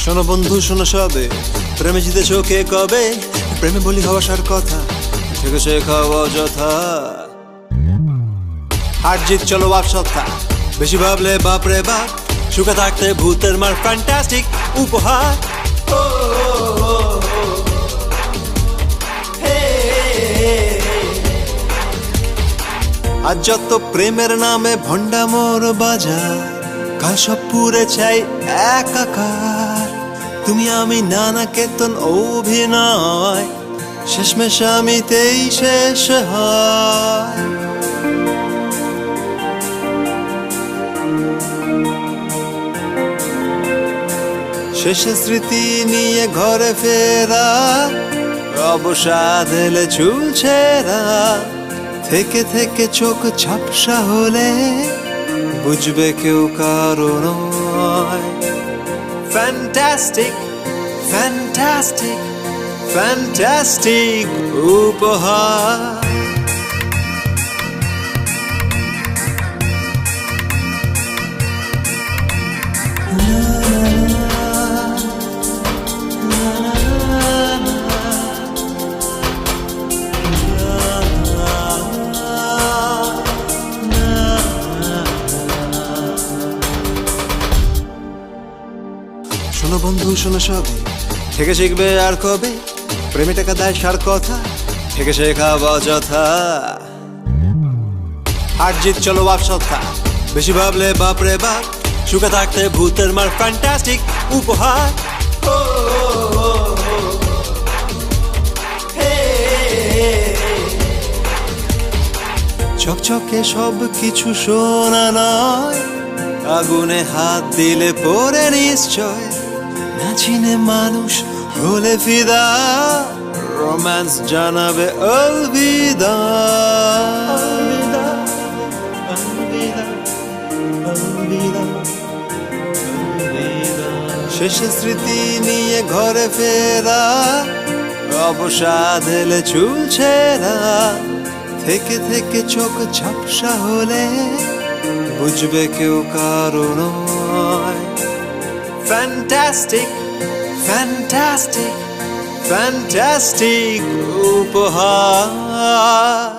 শোনো বন্ধু শোনো সবে, প্রেমে জিতেছ কে কবে? প্রেমে বলি হওয়ার কথা, থেকে শেখাও অযথা। হার জিত চলো বাপ সত্তা, বেশি ভাবলে বাপরে বাপ। সুখে থাকতে ভূতের মার ফ্যান্টাস্টিক উপহার। আজ যত প্রেমের নামে ভণ্ডা মোর বাজার, কাল সব পুরে চাই একাকার। তুমি আমি নানা কেতন অভিনয়, শেষমেশ আমিতেই শেষ হয়। শেষে স্মৃতি নিয়ে ঘরে ফেরা, অবসাদ এলে চুল ছেঁড়া। থেকে থেকে চোখ ঝাপসা হলে বুঝবে কেউ কারো নয়। ফ্যান্টাস্টিক ফ্যান্টাস্টিক ফ্যান্টাস্টিক উপহার। শোনো বন্ধু শোনো সবে, থেকে শিখবে আর কবে? প্রেমে টাকা দেয় সার কথা, থেকে শেখাব অযথা। হার জিত চলো বাপ সত্তা, বেশি ভাবলে বাপরে বাপ। সুখে থাকতে ভূতের মার ফ্যান্টাস্টিক উপহার। চকচকে সব কিছু সোনা নয়, আগুনে হাত দিলে পরে নিশ্চয়। না চিনে মানুষ হলে ফিদা, রোম্যান্স জানাবে অলবিদা। শেষে স্মৃতি নিয়ে ঘরে ফেরা, অবসাদ এলে চুল ছেঁড়া। থেকে থেকে চোখ ঝাপসা হলে বুঝবে কেউ কারো নয়। ফ্যান্টাস্টিক ফ্যান্টাস্টিক ফ্যান্টাস্টিক উপহার।